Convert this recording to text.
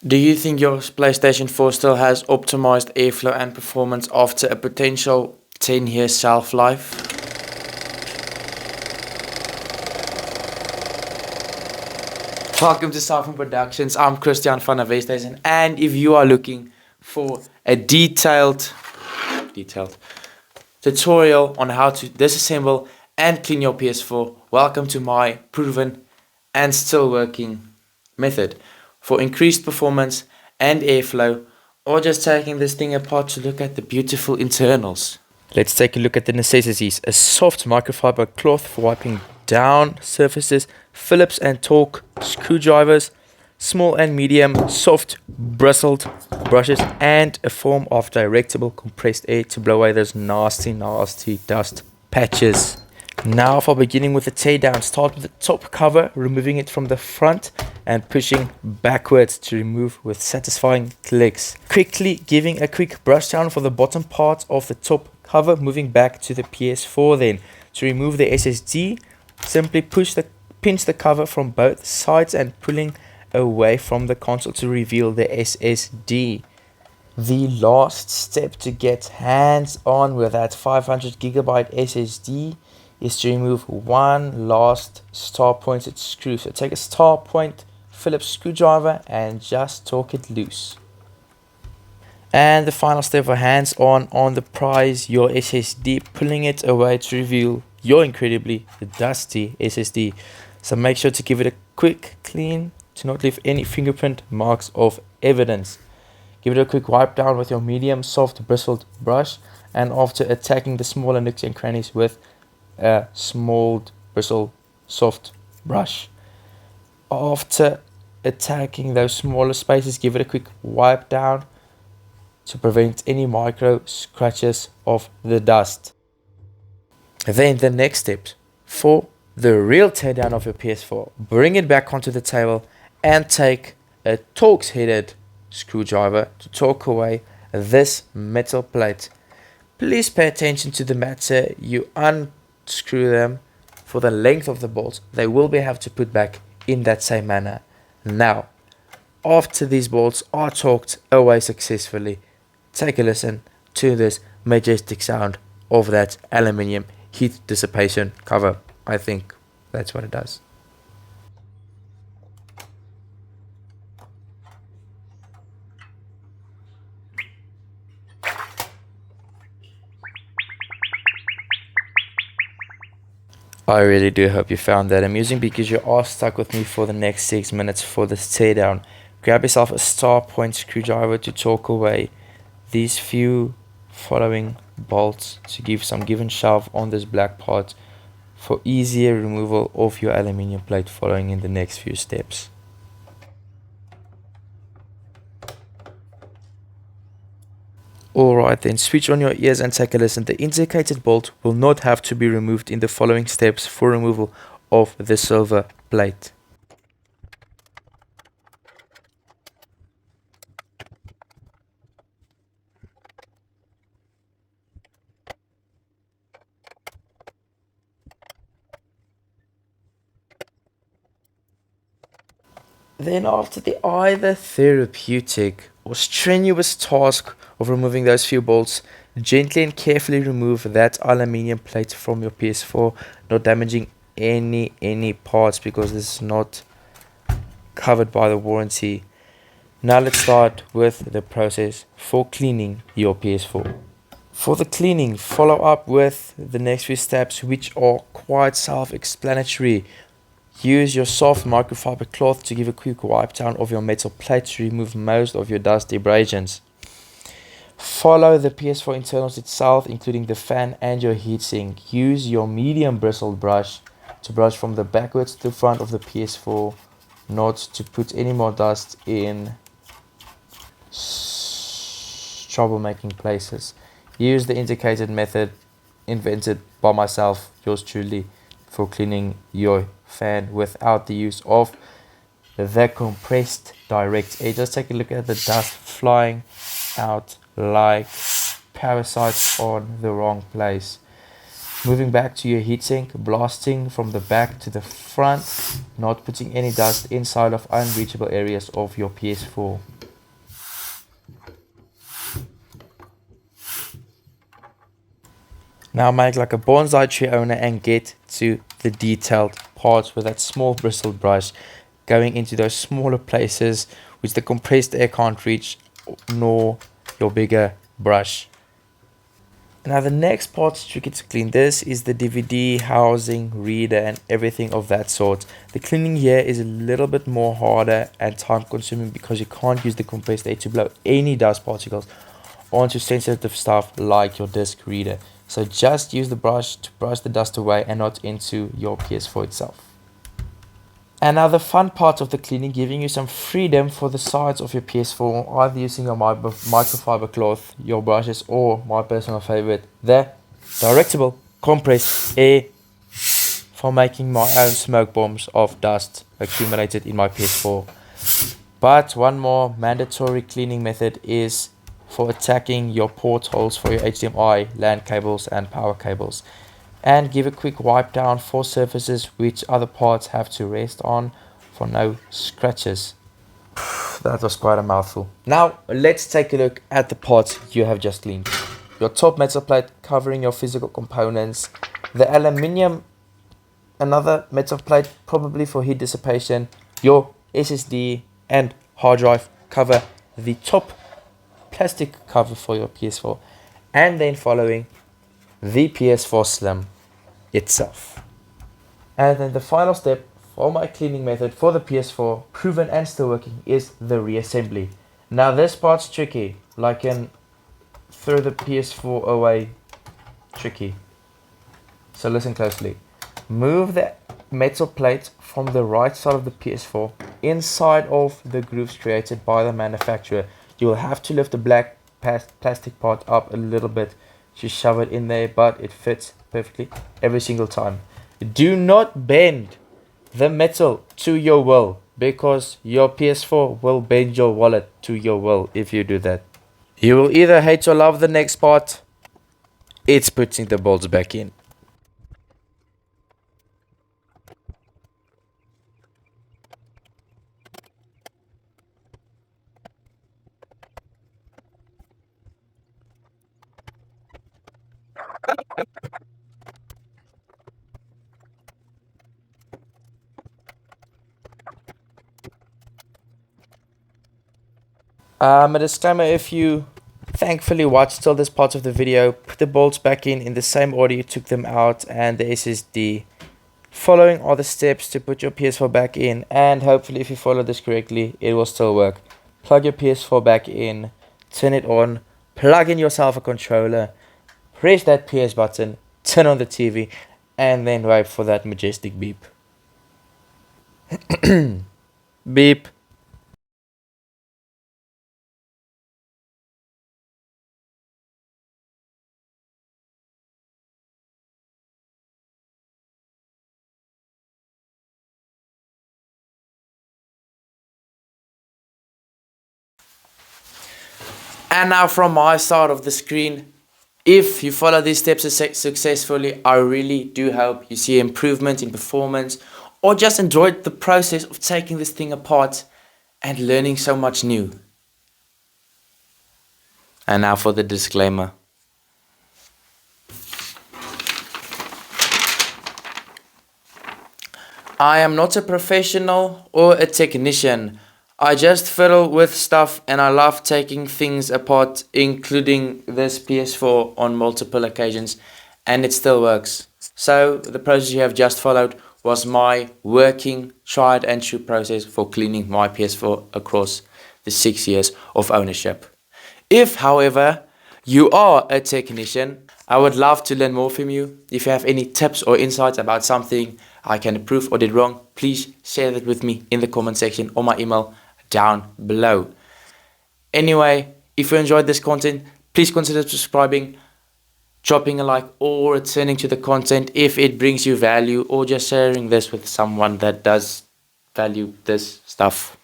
Do you think your PlayStation 4 still has optimized airflow and performance after a potential 10-year shelf life? Welcome to Southern Productions. I'm Christiaan van Westhuizen, and if you are looking for a detailed tutorial on how to disassemble and clean your PS4, welcome to my proven and still working method for increased performance and airflow, or just taking this thing apart to look at the beautiful internals. Let's take a look at the necessities. A soft microfiber cloth for wiping down surfaces, Phillips and torx screwdrivers, small and medium soft bristled brushes, and a form of directable compressed air to blow away those nasty dust patches. Now for beginning with the teardown, start with the top cover, removing it from the front and pushing backwards to remove with satisfying clicks. Quickly giving a quick brush down for the bottom part of the top cover, moving back to the PS4 then. To remove the SSD, simply pinch the cover from both sides and pulling away from the console to reveal the SSD. The last step to get hands on with that 500GB SSD is to remove one last star pointed screw. So take a star point Phillips screwdriver and just torque it loose. And the final step for hands on the prize, your SSD, pulling it away to reveal your incredibly dusty SSD. So make sure to give it a quick clean to not leave any fingerprint marks of evidence. Give it a quick wipe down with your medium soft bristled brush, and after attacking the smaller nooks and crannies with a small bristle soft brush. After attacking those smaller spaces, give it a quick wipe down to prevent any micro scratches of the dust. Then the next step for the real teardown of your PS4, bring it back onto the table and take a torx headed screwdriver to torque away this metal plate. Please pay attention to the matter. You unscrew them for the length of the bolts. They will be have to put back in that same manner. Now, after these bolts are torqued away successfully, take a listen to this majestic sound of that aluminium heat dissipation cover. I think that's what it does. I really do hope you found that amusing, because you are stuck with me for the next 6 minutes for this teardown. Grab yourself a star point screwdriver to torque away these few following bolts to give some give and shove on this black part for easier removal of your aluminium plate following in the next few steps. Alright then, switch on your ears and take a listen. The indicated bolt will not have to be removed in the following steps for removal of the silver plate. Then after the either therapeutic or strenuous task of removing those few bolts, gently and carefully remove that aluminium plate from your PS4, not damaging any parts, because this is not covered by the warranty. Now let's start with the process for cleaning your PS4. For the cleaning, follow up with the next few steps, which are quite self-explanatory. Use your soft microfiber cloth to give a quick wipe down of your metal plate to remove most of your dust abrasions. Follow the PS4 internals itself, including the fan and your heatsink. Use your medium bristled brush to brush from the backwards to the front of the PS4, not to put any more dust in troublemaking places. Use the indicated method invented by myself, yours truly, for cleaning your fan without the use of the compressed direct air. Just take a look at the dust flying out like parasites on the wrong place. Moving back to your heatsink, blasting from the back to the front, not putting any dust inside of unreachable areas of your PS4. Now make like a bonsai tree owner and get to the detailed parts with that small bristled brush, going into those smaller places which the compressed air can't reach, nor your bigger brush. Now the next part's tricky to clean. This is the DVD housing, reader, and everything of that sort. The cleaning here is a little bit more harder and time consuming because you can't use the compressed air to blow any dust particles onto sensitive stuff like your disc reader. So just use the brush to brush the dust away and not into your PS4 itself. And now the fun part of the cleaning, giving you some freedom for the sides of your PS4, either using your microfiber cloth, your brushes, or my personal favorite, the Directable compressed air, for making my own smoke bombs of dust accumulated in my PS4. But one more mandatory cleaning method is for attacking your portholes for your HDMI, LAN cables, and power cables. And give a quick wipe down for surfaces which other parts have to rest on for no scratches. That was quite a mouthful. Now let's take a look at the parts you have just cleaned. Your top metal plate covering your physical components, the aluminium, another metal plate probably for heat dissipation, your SSD and hard drive cover the top plastic cover for your PS4, and then following the PS4 Slim itself. And then the final step for my cleaning method for the PS4, proven and still working, is the reassembly. Now this part's tricky, like in throw the PS4 away tricky. So listen closely. Move the metal plate from the right side of the PS4 inside of the grooves created by the manufacturer. You will have to lift the black plastic part up a little bit to shove it in there, but it fits perfectly every single time. Do not bend the metal to your will, because your PS4 will bend your wallet to your will if you do that. You will either hate or love the next part. It's putting the bolts back in. A disclaimer: if you thankfully watched till this part of the video, put the bolts back in the same order you took them out, and the SSD. Following are the steps to put your PS4 back in, and hopefully if you follow this correctly, it will still work. Plug your PS4 back in, turn it on, plug in yourself a controller, press that PS button, turn on the TV, and then wait for that majestic beep. Beep. And now from my side of the screen, if you follow these steps successfully, I really do hope you see improvement in performance, or just enjoyed the process of taking this thing apart and learning so much new. And now for the disclaimer. I am not a professional or a technician. I just fiddle with stuff and I love taking things apart, including this PS4 on multiple occasions, and it still works. So the process you have just followed was my working, tried and true process for cleaning my PS4 across the 6 years of ownership. If, however, you are a technician, I would love to learn more from you. If you have any tips or insights about something I can improve or did wrong, please share that with me in the comment section or my email down below. Anyway, if you enjoyed this content, please consider subscribing, dropping a like, or returning to the content if it brings you value, or just sharing this with someone that does value this stuff.